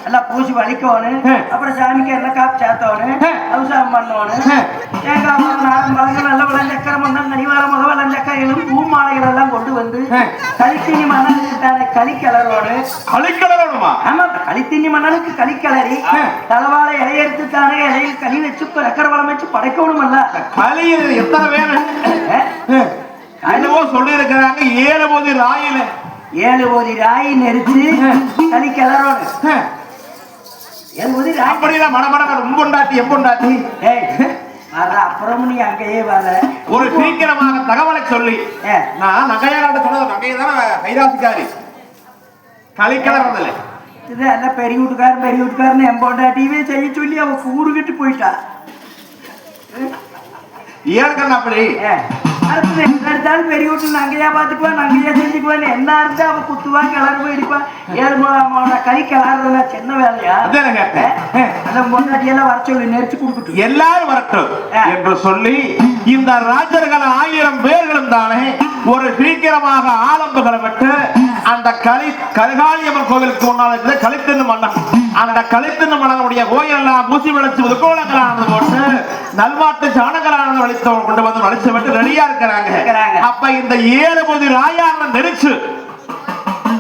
எல்லாம் பூசி வலிக்கணும். அப்புறம் சாமிக்கு எல்லாம் காப்பு சாத்தணும், அவசாரம் பண்ணணும். தேங்காய் பழங்கள் நல்ல வளஞ்சக்கரை மண்ணம் கனிவார முக வளஞ்சக்காய்களும் பூ மாலைகள் எல்லாம் கொண்டு வந்து களித்தினி மணலுக்கு களி கிளறணும். களி கிளறணுமா? ஆமா, களித்தினி மணலுக்கு களி கிளறி தலைவாழை இலையெடுத்து தானே இலையில் களி வச்சு சக்கரை வளம் வச்சு படைக்கணும். அல்ல களி எத்தனை வேணும்? என்னவோ சொல்லி இருக்கிறாங்க 7 போதி ராயில 7 போதி ராய் நெரிச்சு களி கிளறணும். 7 போதி ராய் அப்படிதான் மடமட உம்புண்டாட்டி எம்புண்டாட்டி. அப்புறம் நீ அங்கேயே வர ஒரு சீக்கிரமாக தகவலை சொல்லி நான் நகையாட சொன்னது நகையை தானே கைராசிக்காரி களி கிளறதில்லை. இது எல்லாம் பெரிய வீட்டுக்காரன்னு எம்பொண்டாட்டியவே செய்ய சொல்லி அவ ஊருகிட்டு போயிட்டா. ஏற்கனவே அப்படி எடுத்தாலும் பெரிய வீட்டு நங்கையா பாத்துக்குவான், நங்கையா செஞ்சுக்குவான். என்ன இருந்தா அவன் குத்துவான், கிளறு போயிடுப்பான். 7 களி கிளறதுல சின்ன வேலையா? அந்த பொண்டாட்டியெல்லாம் வர சொல்லி நெரிச்சு கொடுக்கட்டும், எல்லாரும் வரட்டும் என்று சொல்லி இந்த ராஜர்கள் 1000 பேர்களும் தானே ஒரு சீக்கிரமாக ஆலம்புகளை விட்டு அந்த கருகாளியம்மன் கோவிலுக்கு முன்னால் களித்தின்னு மன்னன், அந்த களித்தின்னு மன்னனுடைய கோயில் எல்லாம் பூசி விளைச்சு உதுக்கோலங்களானது போட்டு நல்வாட்டு சாணங்களானது வலித்து கொண்டு வந்து வலிச்சு விட்டு ரெடியா இருக்கிறாங்க. அப்ப இந்த 7 போதி ராயான நெரிச்சு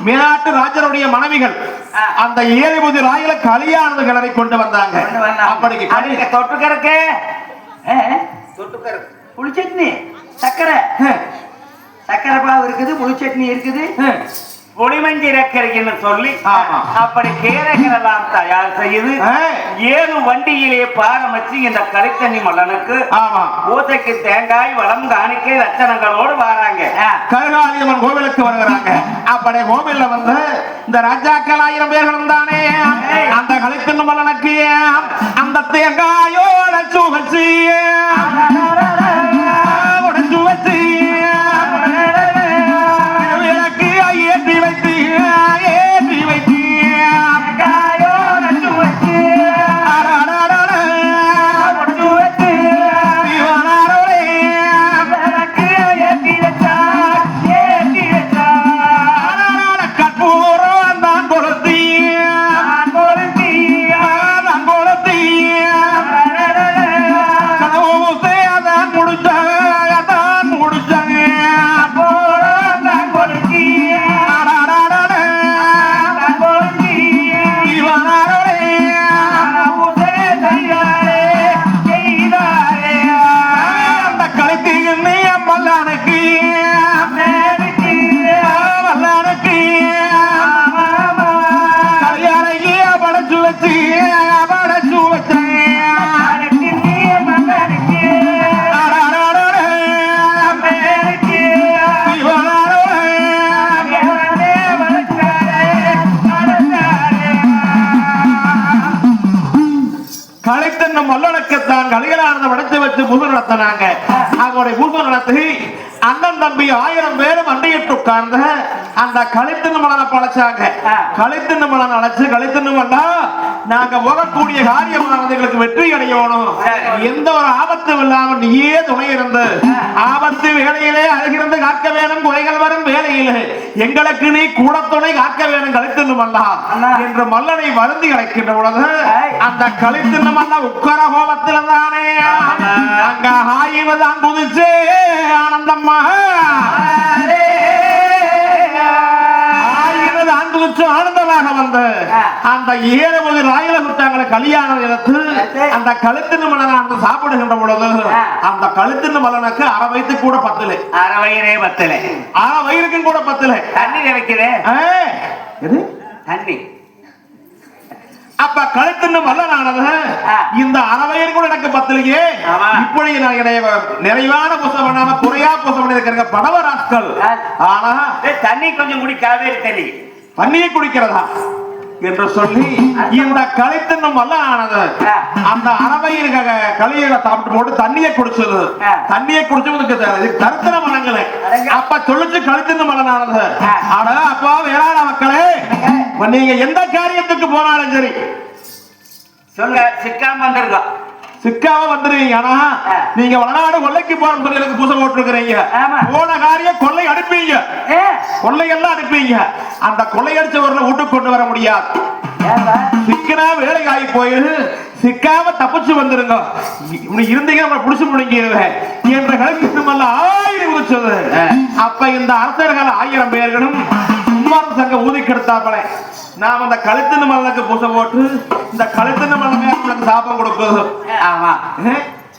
மேனாட்டு ராஜருடைய மனைவிகள் அந்த 7 போதி ராயில களியானது கிளறி கொண்டு வந்தாங்க. அப்படி தொட்டுக்கறக்கு புளிச்சட்னி சக்கரை பாவு இருக்குது, புளிச்சட்னி இருக்குது, புளிமஞ்சி ரக்கரைன்னு சொல்லி அப்படி கீரைகள் எல்லாம் தயார் செய்து 7 வண்டியிலே பாரமச்சு இந்த களித்தண்ணி மல்லனுக்கு பூசைக்கு தேங்காய் வளம் காணிக்கை லட்சணங்களோடு வராங்க. கருகாளியம்மன் கோவிலுக்கு வருகிறாங்க. அப்படி கோவில்ல வந்து இந்த ராஜாக்கள் 1000 பேர்களும் தானே அந்த களித்தண்ணி மல்லனுக்கு அந்த தேங்காயோட சுகச்சி மல்லனுக்குத்தான் கலிகளானதை வடைத்து வச்சு பூஜை நடத்தினாங்க. அவங்களுடைய பூஜை நடத்தி அண்ணன் தம்பி 1000 பேரும் அண்டையிட்டு உட்கார்ந்து அந்த களித்தின்னு மலனை படைச்சாங்க. களித்தின்னு மலன் அழைச்சு களித்தின்னு மல்லா நாங்க போகக்கூடிய காரியமானது எங்களுக்கு வெற்றி அடையணும், எந்த ஒரு ஆபத்தும் இல்லாம நீயே துணை இருந்து ஆபத்து வேலையிலே அழகிருந்து காக்க வேணும், குறைகள் வரும் வேலையிலே எங்களுக்கு நீ கூட துணை காக்க வேணும் களித்தின்னு மல்லா என்று மல்லனை வருந்தி அழைக்கின்ற பொழுது அந்த களித்தின்னு மல்லா உட்கார கோபத்தில் தானே அங்க ஆய்வுதான் புதுச்சு ஆனந்தம் ஆனந்தமாக வந்து அந்த 7 போதி ராயில விட்டாங்களை கல்யாணம் எடுத்து அந்த கழுத்தின் மலனானது சாப்பிடுகின்ற பொழுது அந்த கழுத்தின் மலனுக்கு அரை வயிற்று கூட பத்தல, அரை வயிறுக்கும் கூட பத்தல. தண்ணி வைக்கிறேன் தண்ணி. அப்ப கழுத்துன்னு மல்லனானது இந்த அறவையர் கூட எனக்கு பத்தலையே, இப்படி நிறைவான பூசம் பண்ணாம குறையா பூசம் பண்ணி இருக்கிற படவராட்கள். ஆனா தண்ணி கொஞ்சம் குடி, காவேரி தண்ணி தண்ணியை குடிக்கிறதா என்று சொல்லி இந்த கழுத்துன்னு மல்லனானது அந்த அறவையர் களியில சாப்பிட்டு போட்டு தண்ணியை குடிச்சது. தண்ணியை குடிச்சு கருத்தன மலங்களை அப்ப சொல்லிச்சு கழுத்துன்னு மல்லனானது. ஆனா அப்பா வேளாண் மக்களே, நீங்க எந்த காரியத்துக்கு போனாலும் சரி சொல்லுங்க, சிக்காம வந்திருக்கோம், சிக்காம வந்துருவீங்க. ஆனா நீங்க வடநாடு கொள்ளைக்கு போறோம் சொல்லி எனக்கு பூசை போட்டுருக்கிறீங்க. போன காரியம் கொள்ளை அனுப்பீங்க, கொள்ளையெல்லாம் அனுப்பீங்க. அந்த கொள்ளை அடிச்சவர்களை வீட்டுக்கு கொண்டு வர முடியாது. சிக்கனா வேலை ஆகி போயிரு, சிக்காம தப்பிச்சு வந்துருங்க. இப்படி இருந்தீங்க நம்ம புடிச்சு முடிங்கிடுவேன் என்ற கல்வி ஆயிரம் உதிச்சது. அப்ப இந்த அரசர்கள் 1000 பேர்களும் சும்மாறு சங்க ஊதி கெடுத்தாப்பல நாம் அந்த கழுத்து மல்லனுக்கு பூசை போட்டு இந்த கழுத்து மல்லனுக்கு சாப்பம் கொடுக்குது. ஆமா,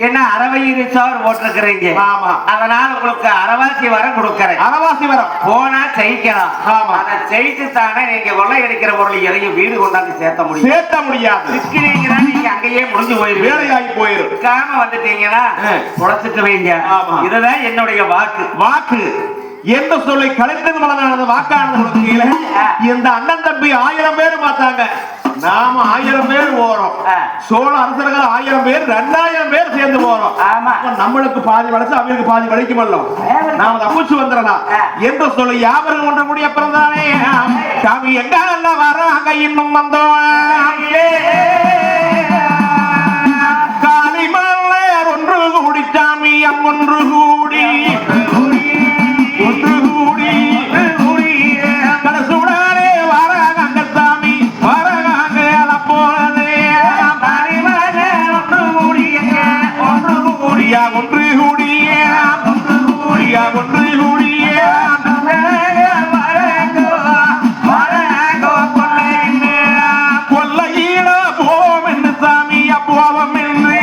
என்ன அரவையிறு சோறு போட்டிருக்கிறீங்க. ஆமா, அதனால உங்களுக்கு அரவாசி வரம் கொடுக்கறேன். அரவாசி வரம் போனா ஜெயிக்கலாம். ஆமா, அதை ஜெயிச்சு தானே நீங்க கொள்ளை அடிக்கிற பொருள் எதையும் வீடு கொண்டாந்து சேர்த்த முடியாது. இருக்கிறீங்கன்னா நீங்க அங்கேயே முடிஞ்சு போயிரு, வேலையாகி போயிரு. காம வந்துட்டீங்கன்னா உழைச்சிட்டு வைங்க. இதுதான் என்னுடைய வாக்கு என்று சொல்லி கலைத்தன் மலனானது வாக்கானது. இந்த அண்ணன் தம்பி 1000 பேர் பார்த்தாங்க. நாம 1000 பேர் போறோம். சோழ அரசர்கள் 1000 பேர் 2000 பேர் சேர்ந்து போறோம். நம்மளுக்கு பாதி வளைச்சு அவங்களுக்கு பாதி வளைக்குமல்ல, நாம தப்பிச்சு வந்துடலாம் என்று சொல்லி யாவரும் ஒன்று கூடிய பிறந்தானே சாமி எங்க வராங்க இன்னும் வந்தோம். காளிமலர் ஒன்று கூடி சாமி அங்கொன்று கூடி கடைசுடானே வராங்க சாமி வராங்க அத போனதே ஒன்று கூடிய ஒன்று கூடிய ஒன்று கூடிய ஒன்று கூடிய கொல்லையில போவோம் என்று சாமி போவோம் என்று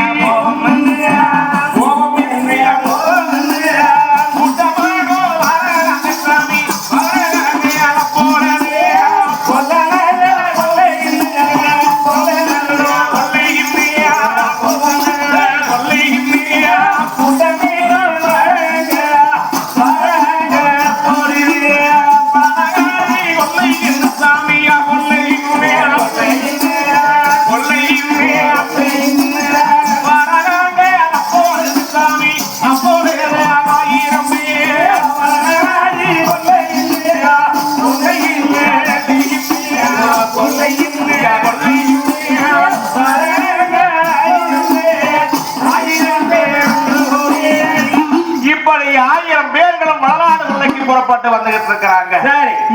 புறப்பட்டு வந்துகிட்டு இருக்கிறாங்க.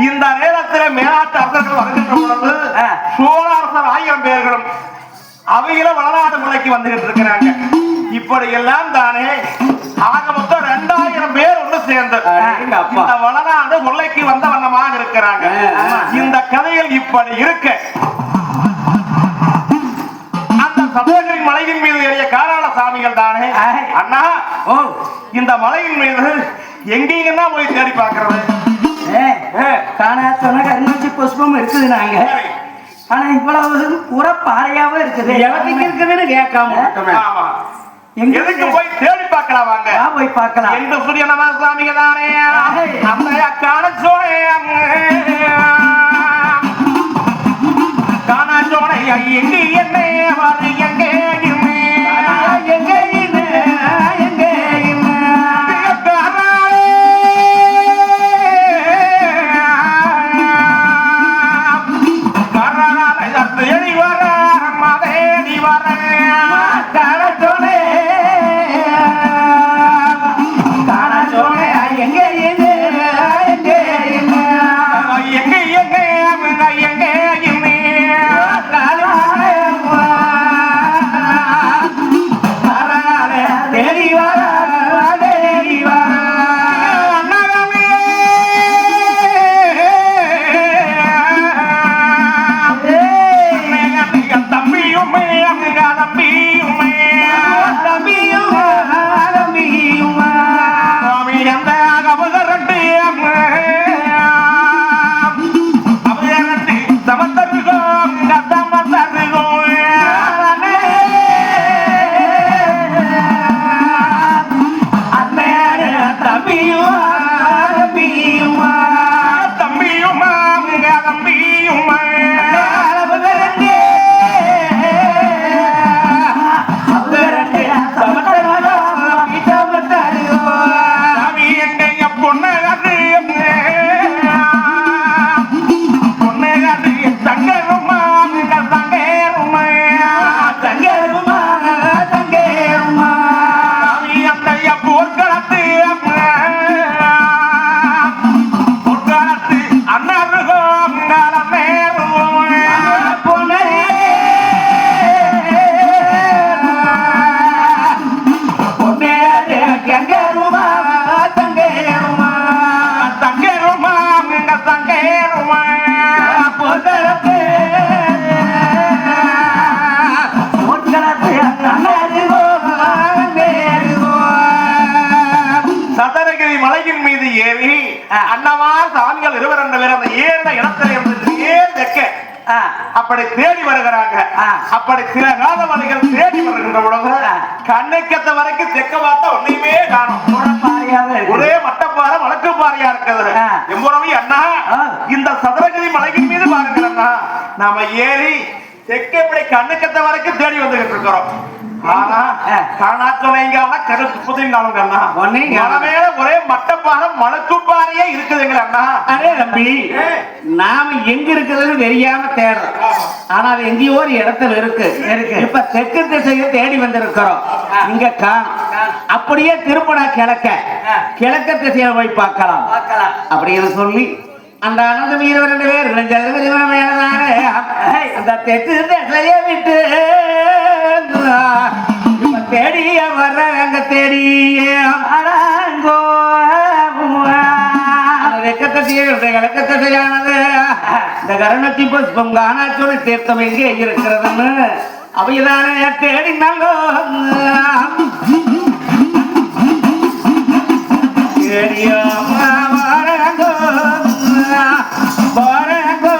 இந்த நேரத்தில் மேலாட்டு அரசர்கள் வருகின்ற பொழுது சோழ அரசர் 1000 பேர்களும் அவையில வளநாடு முறைக்கு வந்துகிட்டு இருக்கிறாங்க. இப்படி எல்லாம் தானே ஆக மொத்தம் 2000 பேர் ஒன்று சேர்ந்து இந்த வளநாடு முல்லைக்கு வந்த வண்ணமாக இருக்கிறாங்க. இந்த கதையில் இப்படி இருக்க அந்த சதுரகிரி மலையின் மீது ஏறிய காராள சாமிகள் தானே அண்ணா இந்த மலையின் மீது எங்கீங்கன்னா போய் தேடி பார்க்கறது காணாச்சோன்னா கருங்கச்சி புஷ்பம் இருக்குது. நாங்க ஆனா இவ்வளவு உரப்பாறையாவே இருக்குது. எவத்துக்கு இருக்குதுன்னு கேட்காம எதுக்கு போய் தேடி பார்க்கலாம், வாங்க போய் பார்க்கலாம் என்று சூரிய நம சாமிங்க தானே அந்த காணச்சோனை காணச்சோனை எங்க என்ன எங்க தம்பியுமே ஏறி அண்ணமா சாமிகள் இருவர் என்ற பேர் அந்த ஏறின இடத்துல இருந்து ஏன் தெக்க அப்படி தேடி வருகிறாங்க. அப்படி சில காலவழிகள் தேடி வருகின்ற பொழுது கண்ணைக்கத்த வரைக்கும் தெக்க பார்த்தா ஒன்னையுமே காணும். ஒரே மட்டப்பாறை வழக்குப்பாறையா இருக்குது. எம்புறவி அண்ணா இந்த சதுரகிரி மலையின் மீது பாருங்கள் அண்ணா, நாம ஏறி தெக்க இப்படி கண்ணுக்கத்த வரைக்கும் தேடி வந்துகிட்டு இருக்கிறோம். ஆனா காணாச்சொலைங்காம கருப்பு புதிங்காலம் அண்ணா மேல ஒரே மட்டப்பாறை மலக்குப்பாறையே இருக்குதுங்க அண்ணா. அரே தம்பி, நாம எங்க இருக்குதுன்னு தெரியாம தேடுறோம். ஆனா அது எங்கேயோ ஒரு இடத்துல இருக்கு. இப்ப தெற்கு திசையை தேடி வந்திருக்கிறோம். இங்க காணும். அப்படியே திருப்பணா கிழக்க திசையில போய் பார்க்கலாம் அப்படின்னு சொல்லி அந்த அனந்த வீரர் 2 பேர் அந்த தெற்கு திசையை விட்டு தேடிய வர்றாங்க. தேடிய கிழக்கத்தையானது இந்த கருணத்தி புஷ்பம் காணாச்சொலி தீர்த்தம் எங்கே இருக்கிறதுன்னு அவைதானே தேடினாலோ தேடிய வரங்கோ வரங்கோ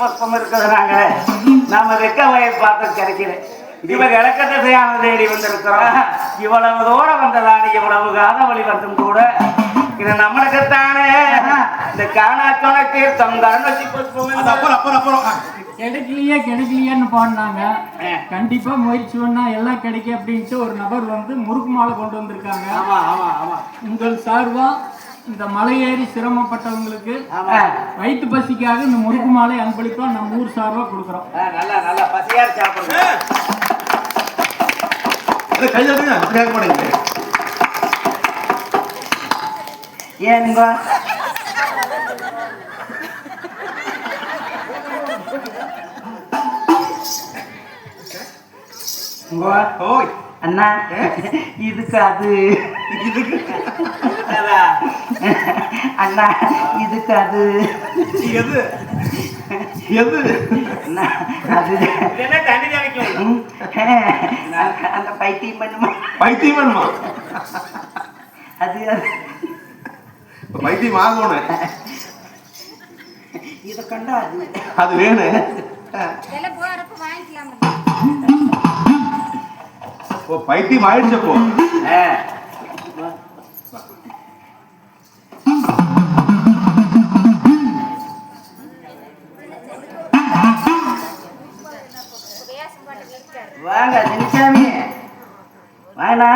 புஷ்பம் இருக்குதுனாங்க. நாம வெக்க வயசு பார்த்து கிடைக்கல. இவ கிழக்க திசையான தேடி வந்திருக்கிறோம். இவ்வளவு தூரம் வந்ததானே, இவ்வளவு காதவழி வந்தும் கூட இது நம்மளுக்குத்தானே இந்த காணாச்சோன தீர்த்தம் கருணத்தி புஷ்பம் கிடைக்கலையேன்னு பாடினாங்க. கண்டிப்பா முயற்சி பண்ணா எல்லாம் கிடைக்கும் அப்படின்ட்டு ஒரு நபர் வந்து முறுக்கு மாலை கொண்டு வந்திருக்காங்க. உங்கள் சார்பா இந்த மலையேறி சிரமப்பட்டவங்களுக்கு வயிற்று பசிக்காக இந்த முறுக்கு மாலை அன்பளிப்பா நம்ம ஊர் சார்பா கொடுக்குறோம். நல்லா பசியா சாப்பிடுங்க. ஏனுங்க அண்ணா இதுக்கு அது அண்ணா இதுக்கு அது எது எது அது அந்த பைத்தியம் பண்ணுமா அது பைத்தியம் ஆகணும். இதை கண்டா அது வேணும். ஓ பைத்தியம் ஆயிடுச்சு போ. வாங்க நினைச்சாமி வாங்கண்ணா.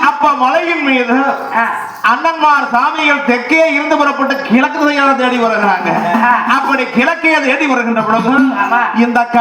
அப்ப மலையின் மீது அண்ணன்மார் சாமிகள் தெற்கே இருந்து புறப்பட்டு கிழக்கு திசையை தேடி வருகிறாங்க. அப்படி கிழக்கே தேடி வருகின்ற பொழுது இந்த